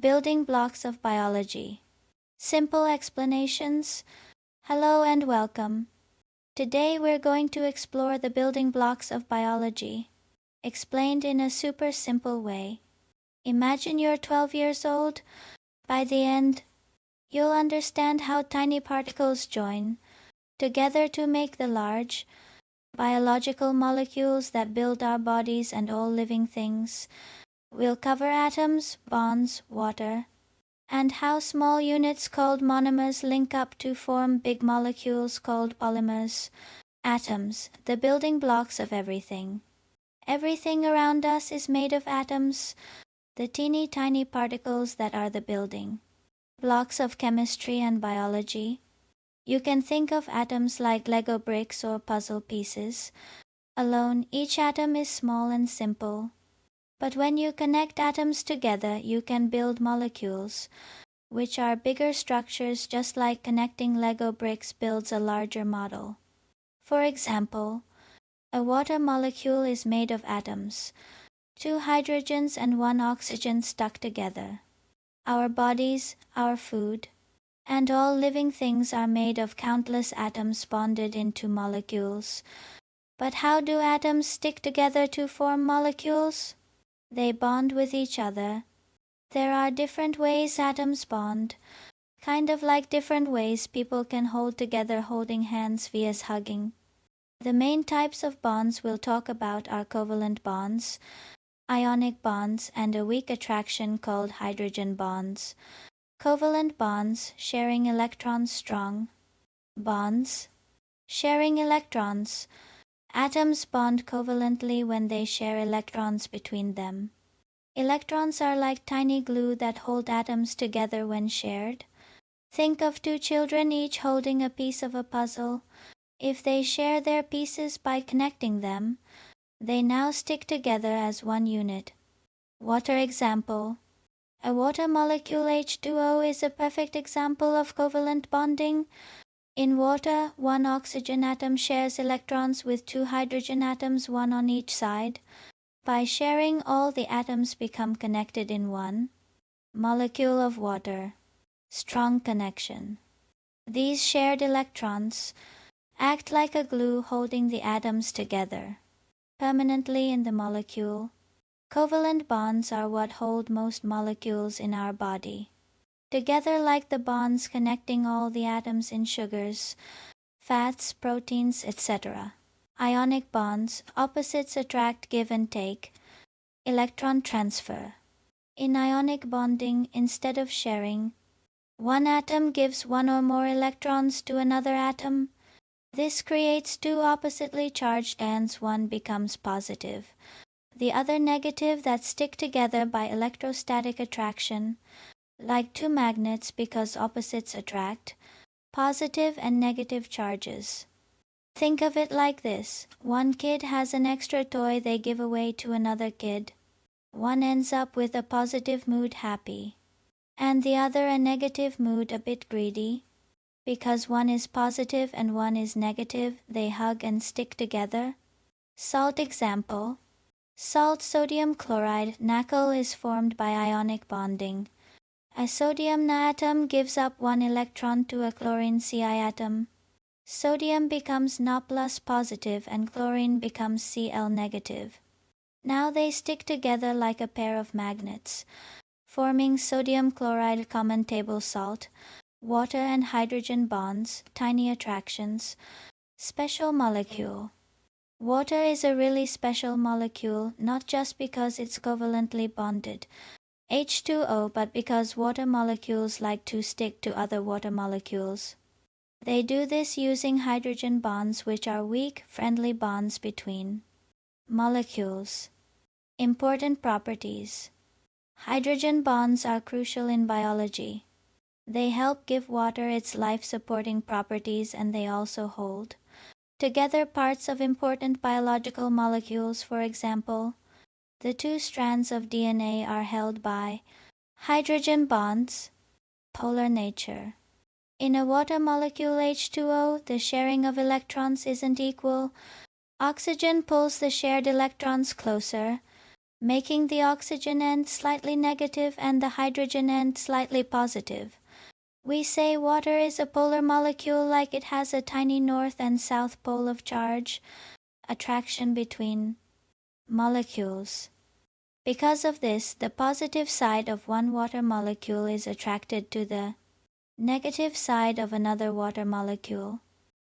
Building blocks of biology. Simple explanations. Hello and welcome. Today we're going to explore the building blocks of biology, explained in a super simple way. Imagine you're 12 years old. By the end, you'll understand how tiny particles join together to make the large, biological molecules that build our bodies and all living things. We'll cover atoms, bonds, water, and how small units called monomers link up to form big molecules called polymers. Atoms, the building blocks of everything. Everything around us is made of atoms, the teeny tiny particles that are the building blocks of chemistry and biology. You can think of atoms like Lego bricks or puzzle pieces. Alone, each atom is small and simple. But when you connect atoms together, you can build molecules, which are bigger structures, just like connecting Lego bricks builds a larger model. For example, a water molecule is made of atoms, 2 hydrogens and 1 oxygen stuck together. Our bodies, our food, and all living things are made of countless atoms bonded into molecules. But how do atoms stick together to form molecules? They bond with each other. There are different ways atoms bond, kind of like different ways people can hold together holding hands via hugging. The main types of bonds we'll talk about are covalent bonds, ionic bonds, and a weak attraction called hydrogen bonds. Covalent bonds, sharing electrons strong. Bonds, sharing electrons. Atoms bond covalently when they share electrons between them. Electrons are like tiny glue that hold atoms together when shared. Think of 2 children each holding a piece of a puzzle. If they share their pieces by connecting them, they now stick together as one unit. Water example. A water molecule H2O is a perfect example of covalent bonding. In water, 1 oxygen atom shares electrons with 2 hydrogen atoms, 1 on each side. By sharing, all the atoms become connected in one molecule of water. Strong connection. These shared electrons act like a glue holding the atoms together permanently in the molecule. Covalent bonds are what hold most molecules in our body together, like the bonds connecting all the atoms in sugars, fats, proteins, etc. Ionic bonds, opposites attract, give and take. Electron transfer. In ionic bonding, instead of sharing, one atom gives 1 or more electrons to another atom. This creates 2 oppositely charged ions. One becomes positive, the other negative, that stick together by electrostatic attraction, like 2 magnets, because opposites attract positive and negative charges. Think of it like this. One kid has an extra toy they give away to another kid. One ends up with a positive mood, happy, and the other a negative mood, a bit greedy. Because one is positive and one is negative, they hug and stick together. Salt example. Salt, sodium chloride, NaCl, is formed by ionic bonding. A sodium Na atom gives up 1 electron to a chlorine Ci atom. Sodium becomes Na plus positive and chlorine becomes Cl negative. Now they stick together like a pair of magnets, forming sodium chloride, common table salt, water and hydrogen bonds, tiny attractions. Special molecule. Water is a really special molecule, not just because it's covalently bonded, H2O, but because water molecules like to stick to other water molecules. They do this using hydrogen bonds, which are weak, friendly bonds between molecules. Important properties. Hydrogen bonds are crucial in biology. They help give water its life-supporting properties, and they also hold together parts of important biological molecules. For example, the 2 strands of DNA are held by hydrogen bonds. Polar nature. In a water molecule H2O, the sharing of electrons isn't equal. Oxygen pulls the shared electrons closer, making the oxygen end slightly negative and the hydrogen end slightly positive. We say water is a polar molecule like it has a tiny north and south pole of charge, attraction between molecules. Because of this, the positive side of one water molecule is attracted to the negative side of another water molecule.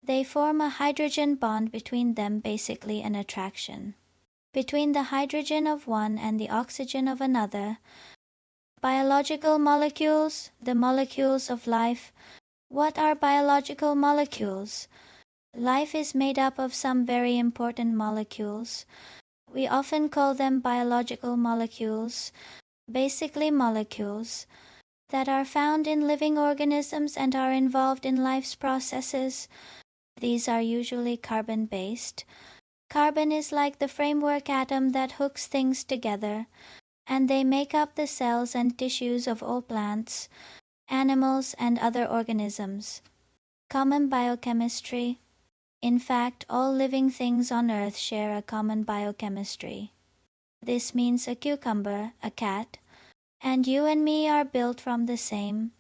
They form a hydrogen bond between them, basically an attraction. Between the hydrogen of one and the oxygen of another, biological molecules, the molecules of life. What are biological molecules? Life is made up of some very important molecules. We often call them biological molecules, basically molecules that are found in living organisms and are involved in life's processes. These are usually carbon-based. Carbon is like the framework atom that hooks things together, and they make up the cells and tissues of all plants, animals, and other organisms. Common biochemistry. In fact, all living things on Earth share a common biochemistry. This means a cucumber, a cat, and you and me are built from the same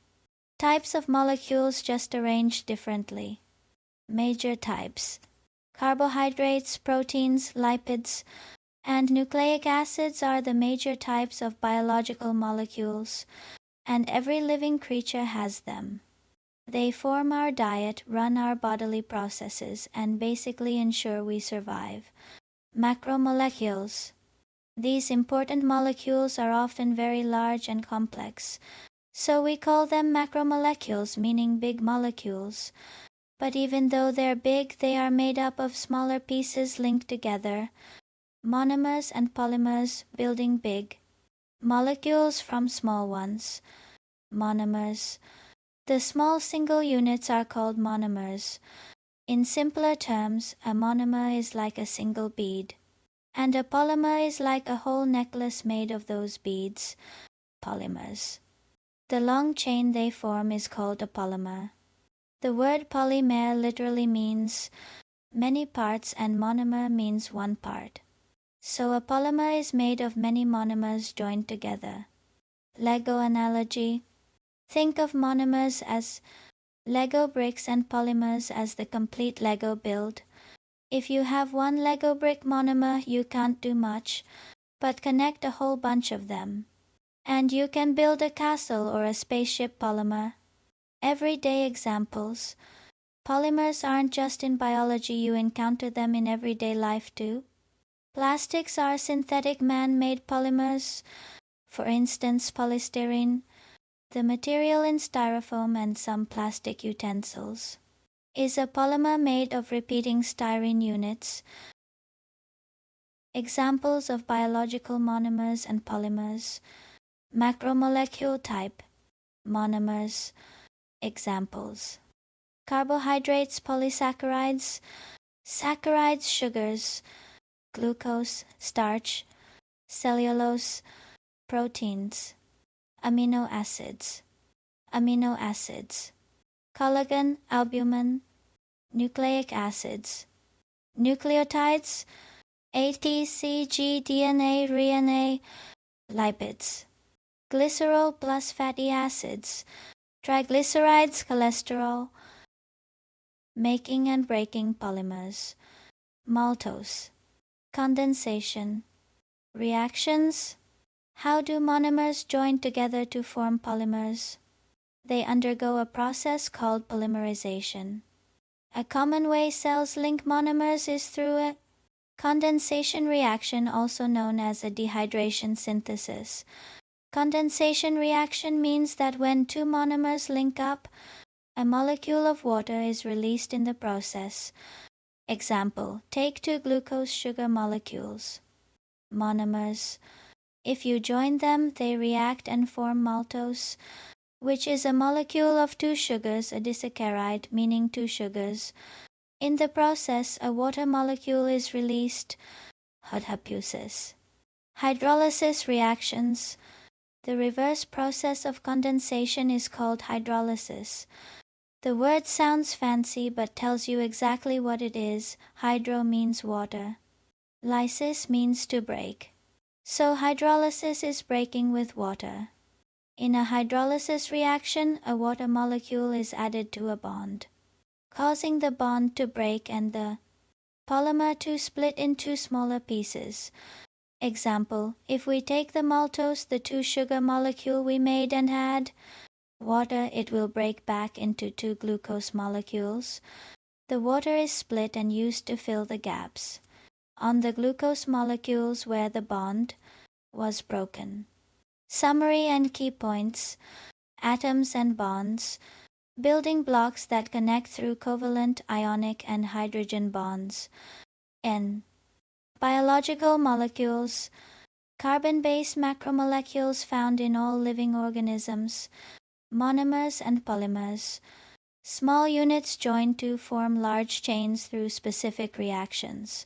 types of molecules, just arranged differently. Major types: carbohydrates, proteins, lipids, and nucleic acids are the major types of biological molecules, and every living creature has them. They form our diet, run our bodily processes, and basically ensure we survive. Macromolecules. These important molecules are often very large and complex, so we call them macromolecules, meaning big molecules. But even though they're big, they are made up of smaller pieces linked together, monomers and polymers, building big molecules from small ones. Monomers. The small single units are called monomers. In simpler terms, a monomer is like a single bead, and a polymer is like a whole necklace made of those beads, polymers. The long chain they form is called a polymer. The word polymer literally means many parts and monomer means one part. So a polymer is made of many monomers joined together. Lego analogy. Think of monomers as Lego bricks and polymers as the complete Lego build. If you have one Lego brick monomer, you can't do much, but connect a whole bunch of them, and you can build a castle or a spaceship polymer. Everyday examples. Polymers aren't just in biology, you encounter them in everyday life too. Plastics are synthetic man-made polymers. For instance, polystyrene, the material in styrofoam and some plastic utensils, is a polymer made of repeating styrene units. Examples of biological monomers and polymers. Macromolecule type. Monomers. Examples: carbohydrates, polysaccharides, saccharides, sugars, glucose, starch, cellulose, proteins. Amino acids. Amino acids. Collagen, albumin, nucleic acids. Nucleotides, ATCG, DNA, RNA, lipids. Glycerol plus fatty acids, triglycerides, cholesterol. Making and breaking polymers. Maltose. Condensation. Reactions. How do monomers join together to form polymers? They undergo a process called polymerization. A common way cells link monomers is through a condensation reaction, also known as a dehydration synthesis. Condensation reaction means that when two monomers link up, a molecule of water is released in the process. Example: take two glucose sugar molecules. Monomers. If you join them, they react and form maltose, which is a molecule of two sugars, a disaccharide, meaning two sugars. In the process, a water molecule is released, Hapusis. Hydrolysis reactions. The reverse process of condensation is called hydrolysis. The word sounds fancy but tells you exactly what it is. Hydro means water. Lysis means to break. So hydrolysis is breaking with water. In a hydrolysis reaction, a water molecule is added to a bond, causing the bond to break and the polymer to split into smaller pieces. Example, if we take the maltose, the 2 sugar molecule we made, and add water, it will break back into 2 glucose molecules. The water is split and used to fill the gaps on the glucose molecules where the bond was broken. Summary and key points: atoms and bonds, building blocks that connect through covalent, ionic, and hydrogen bonds. N. Biological molecules, carbon-based macromolecules found in all living organisms, monomers and polymers, small units joined to form large chains through specific reactions.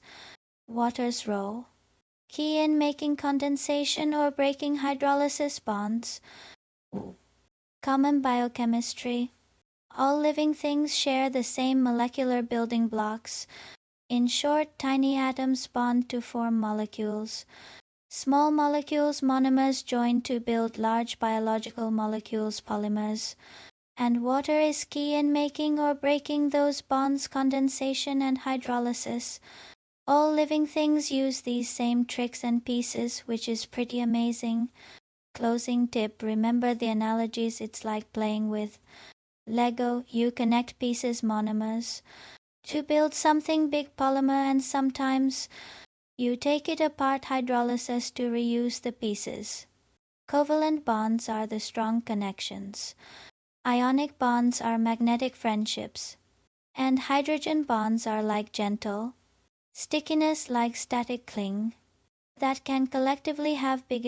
Water's role: key in making condensation or breaking hydrolysis bonds. Common biochemistry: all living things share the same molecular building blocks. In short, tiny atoms bond to form molecules. Small molecules, monomers, join to build large biological molecules, polymers. And water is key in making or breaking those bonds, condensation and hydrolysis. All living things use these same tricks and pieces, which is pretty amazing. Closing tip: remember the analogies, it's like playing with Lego. You connect pieces, monomers, to build something big, polymer, and sometimes you take it apart, hydrolysis, to reuse the pieces. Covalent bonds are the strong connections. Ionic bonds are magnetic friendships. And hydrogen bonds are like gentle stickiness, like static cling, that can collectively have big